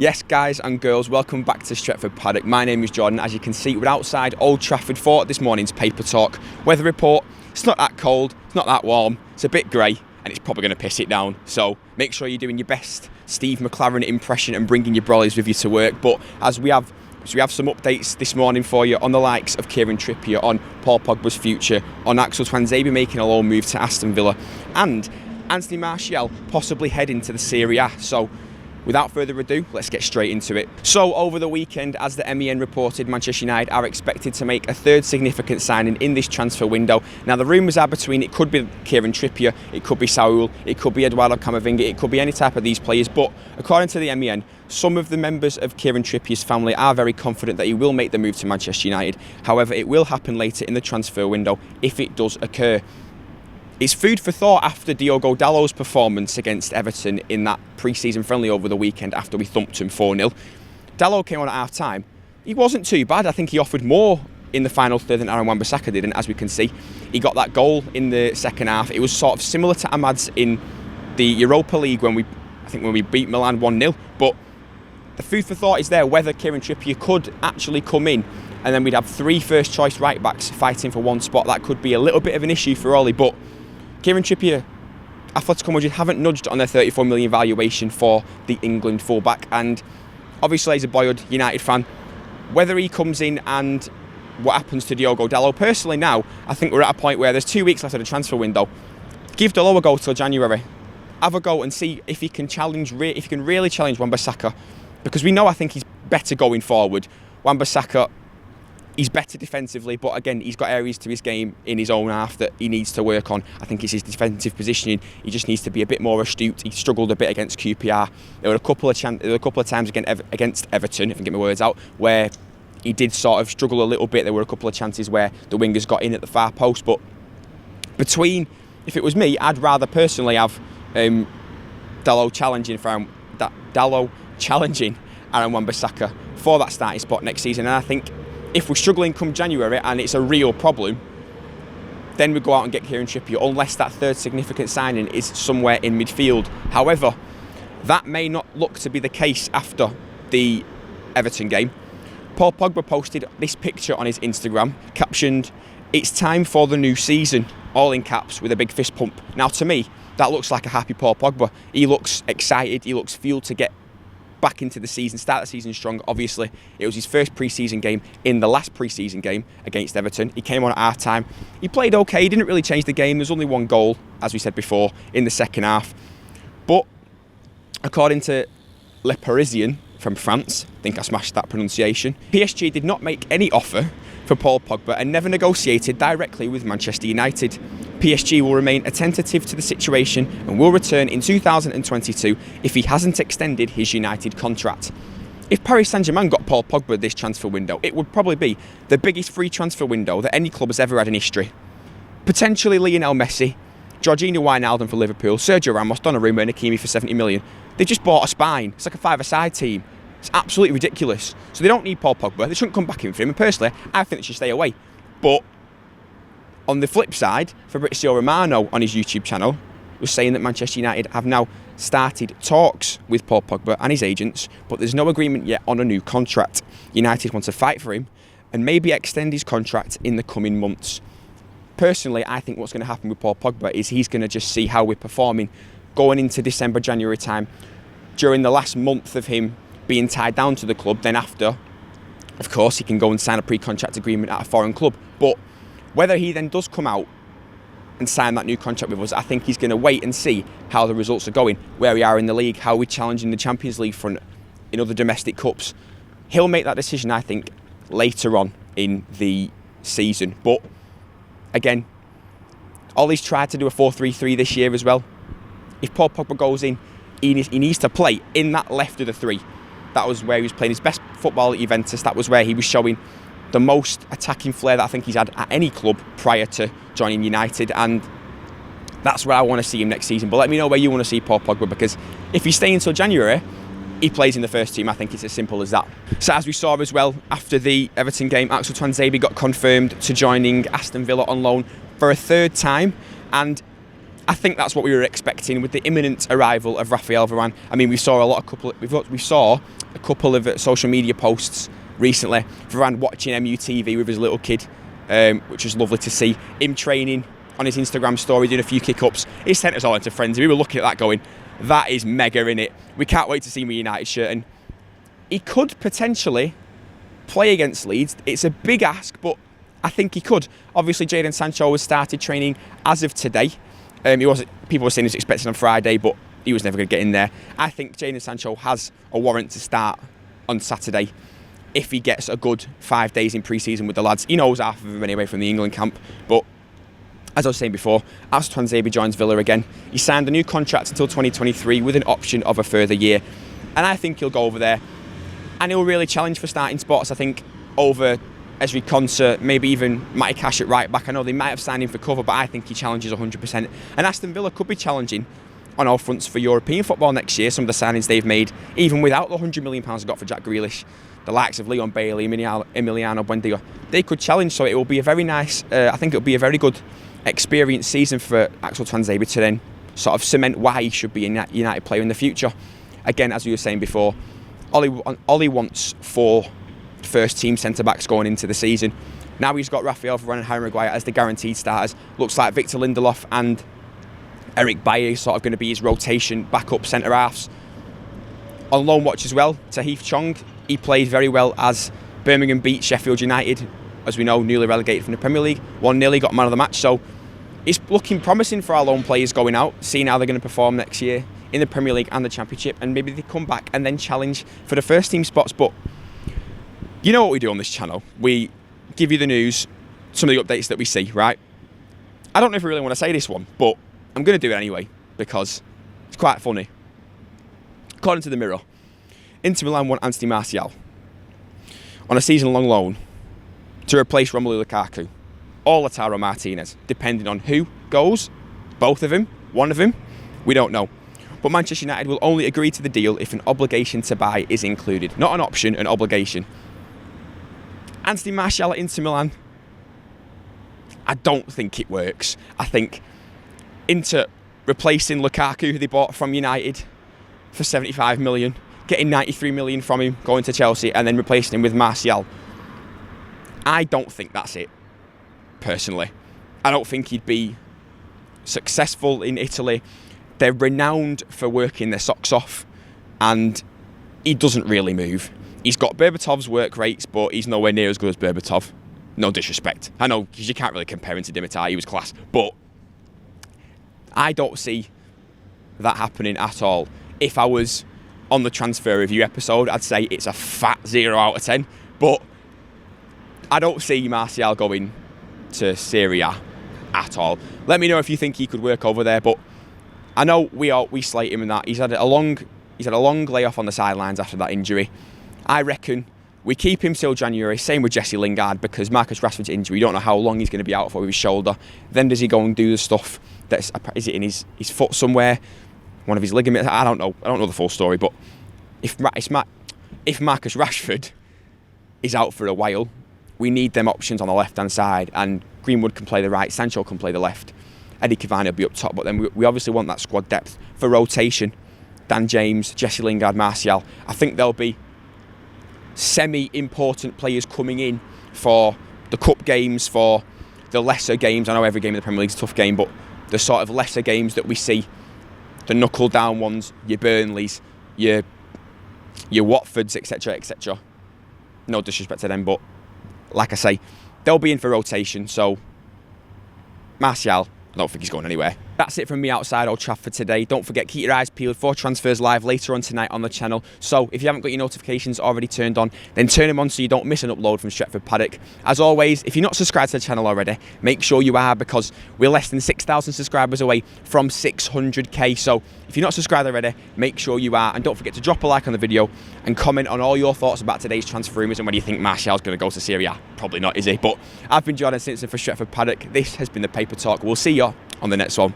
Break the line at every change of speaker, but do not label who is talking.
Yes, guys and girls, welcome back to Stretford Paddock. My name is Jordan. As you can see, we're outside Old Trafford for this morning's paper talk. Weather report, it's not that cold, it's not that warm, it's a bit grey, and it's probably going to piss it down. So make sure you're doing your best Steve McLaren impression and bringing your brollies with you to work. But as we have some updates this morning for you on the likes of Kieran Trippier, on Paul Pogba's future, on Axel Tuanzebe making a loan move to Aston Villa, and Anthony Martial possibly heading to the Serie A. So without further ado, let's get straight into it. So over the weekend, as the MEN reported, Manchester United are expected to make a third significant signing in this transfer window. Now the rumours are between, it could be Kieran Trippier, it could be Saul, it could be Eduardo Camavinga, it could be any type of these players, but according to the MEN, some of the members of Kieran Trippier's family are very confident that he will make the move to Manchester United. However, it will happen later in the transfer window if it does occur. It's food for thought after Diogo Dalot's performance against Everton in that pre-season friendly over the weekend after we thumped him 4-0. Dalot came on at half-time. He wasn't too bad. I think he offered more in the final third than Aaron Wan-Bissaka did, and as we can see, he got that goal in the second half. It was sort of similar to Ahmad's in the Europa League when we beat Milan 1-0, but the food for thought is there whether Kieran Trippier could actually come in, and then we'd have three first-choice right-backs fighting for one spot. That could be a little bit of an issue for Ollie, but Kieran Trippier, Atletico Madrid haven't nudged on their 34 million valuation for the England fullback, and obviously as a boyhood United fan, whether he comes in and what happens to Diogo Dalot, personally now, I think we're at a point where there's 2 weeks left of the transfer window. Give Dalot a go till January. Have a go and see if he can really challenge Wan-Bissaka, because we know I think he's better going forward. Wan-Bissaka, he's better defensively, but again, he's got areas to his game in his own half that he needs to work on. I think it's his defensive positioning. He just needs to be a bit more astute. He struggled a bit against QPR. There were a couple of times against Everton, if I can get my words out, where he did sort of struggle a little bit. There were a couple of chances where the wingers got in at the far post, but if it was me, I'd rather personally have Dalot challenging Aaron Wan-Bissaka for that starting spot next season, and I think if we're struggling come January and it's a real problem, then we go out and get Kieran Trippier, unless that third significant signing is somewhere in midfield. However, that may not look to be the case after the Everton game. Paul Pogba posted this picture on his Instagram, captioned, "It's time for the new season," all in caps with a big fist pump. Now to me, that looks like a happy Paul Pogba. He looks excited, he looks fueled to get back into the season, start the season strong. Obviously, it was his first pre-season game in the last pre-season game against Everton. He came on at half-time. He played okay, he didn't really change the game. There's only one goal, as we said before, in the second half. But according to Le Parisien from France, I think I smashed that pronunciation, PSG did not make any offer for Paul Pogba and never negotiated directly with Manchester United. PSG will remain attentive to the situation and will return in 2022 if he hasn't extended his United contract. If Paris Saint-Germain got Paul Pogba this transfer window, it would probably be the biggest free transfer window that any club has ever had in history. Potentially Lionel Messi, Jorginho Wijnaldum for Liverpool, Sergio Ramos, Donnarumma and Hakimi for 70 million. They just bought a spine. It's like a five-a-side team. It's absolutely ridiculous. So they don't need Paul Pogba. They shouldn't come back in for him. And personally, I think they should stay away. But on the flip side, Fabrizio Romano on his YouTube channel was saying that Manchester United have now started talks with Paul Pogba and his agents, but there's no agreement yet on a new contract. United want to fight for him and maybe extend his contract in the coming months. Personally, I think what's going to happen with Paul Pogba is he's going to just see how we're performing going into December, January time, during the last month of him being tied down to the club. Then after, of course, he can go and sign a pre-contract agreement at a foreign club. But whether he then does come out and sign that new contract with us, I think he's going to wait and see how the results are going, where we are in the league, how we're challenging the Champions League front in other domestic cups. He'll make that decision, I think, later on in the season. But again, Ollie's tried to do a 4-3-3 this year as well. If Paul Pogba goes in, he needs to play in that left of the three. That was where he was playing his best football at Juventus. That was where he was showing the most attacking flair that I think he's had at any club prior to joining United, and that's where I want to see him next season. But let me know where you want to see Paul Pogba, because if he's staying until January, he plays in the first team. I think it's as simple as that. So as we saw as well, after the Everton game, Axel Tuanzebe got confirmed to joining Aston Villa on loan for a third time, and I think that's what we were expecting with the imminent arrival of Raphael Varane. I mean, we saw a couple of social media posts recently. Varane watching MUTV with his little kid, which was lovely to see. Him training on his Instagram story, doing a few kick-ups. He sent us all into frenzy. We were looking at that going, that is mega, innit? We can't wait to see him in a United shirt. And he could potentially play against Leeds. It's a big ask, but I think he could. Obviously, Jadon Sancho has started training as of today. People were saying he was expected on Friday, but he was never going to get in there. I think Jadon Sancho has a warrant to start on Saturday if he gets a good 5 days in pre-season with the lads. He knows half of them anyway from the England camp. But as I was saying before, as Tuanzebe joins Villa again, he signed a new contract until 2023 with an option of a further year. And I think he'll go over there and he'll really challenge for starting spots, I think, over Ezri Konsa, maybe even Matty Cash at right back. I know they might have signed him for cover, but I think he challenges 100%. And Aston Villa could be challenging on all fronts for European football next year. Some of the signings they've made, even without the £100 million they got for Jack Grealish, the likes of Leon Bailey, Emiliano Buendia, they could challenge. So it will be a very nice, I think it'll be a very good experienced season for Axel Tuanzebe to then sort of cement why he should be a United player in the future. Again, as we were saying before, Ollie wants 4 first team centre-backs going into the season. Now he's got Raphael Varane and Harry Maguire as the guaranteed starters. Looks like Victor Lindelof and Eric Bailly is sort of going to be his rotation backup centre-halves. On loan watch as well, Tahith Chong. He played very well as Birmingham beat Sheffield United, as we know, newly relegated from the Premier League. 1-0, got man of the match. So it's looking promising for our loan players going out, seeing how they're going to perform next year in the Premier League and the Championship, and maybe they come back and then challenge for the first team spots. But you know what we do on this channel? We give you the news, some of the updates that we see, right? I don't know if I really want to say this one, but I'm going to do it anyway because it's quite funny. According to the Mirror, Inter Milan want Anthony Martial on a season-long loan to replace Romelu Lukaku or Lautaro Martinez, depending on who goes, both of them, one of them, we don't know. But Manchester United will only agree to the deal if an obligation to buy is included. Not an option, an obligation. Anthony Martial at Inter Milan, I don't think it works. I think Inter replacing Lukaku, who they bought from United for 75 million, getting 93 million from him, going to Chelsea, and then replacing him with Martial. I don't think that's it, personally. I don't think he'd be successful in Italy. They're renowned for working their socks off, and he doesn't really move. He's got Berbatov's work rates, but he's nowhere near as good as Berbatov. No disrespect. I know, because you can't really compare him to Dimitar, he was class. But I don't see that happening at all. If I was on the transfer review episode, I'd say it's a fat 0 out of 10. But I don't see Martial going to Serie A at all. Let me know if you think he could work over there, but I know we slate him in that. He's had a long layoff on the sidelines after that injury. I reckon we keep him till January. Same with Jesse Lingard, because Marcus Rashford's injury, we don't know how long he's going to be out for with his shoulder. Then does he go and do the stuff is it in his foot somewhere, one of his ligaments? I don't know the full story. But if Marcus Rashford is out for a while, we need them options on the left hand side, and Greenwood can play the right, Sancho can play the left, Eddie Cavani will be up top. But then we obviously want that squad depth for rotation. Dan James, Jesse Lingard, Martial. I think there'll be semi-important players coming in for the cup games, for the lesser games. I know every game in the Premier League is a tough game, but the sort of lesser games that we see, the knuckle down ones, your Burnleys, your Watfords, etc., etc. No disrespect to them, but like I say, they'll be in for rotation. So Martial, I don't think he's going anywhere. That's it from me outside Old Trafford today. Don't forget, keep your eyes peeled for transfers live later on tonight on the channel. So if you haven't got your notifications already turned on, then turn them on so you don't miss an upload from Stretford Paddock. As always, if you're not subscribed to the channel already, make sure you are, because we're less than 6,000 subscribers away from 600k. So if you're not subscribed already, make sure you are. And don't forget to drop a like on the video and comment on all your thoughts about today's transfer rumours and whether you think Martial's going to go to Serie A. Probably not, is he? But I've been Jordan Simpson for Stretford Paddock. This has been the Paper Talk. We'll see you on the next one.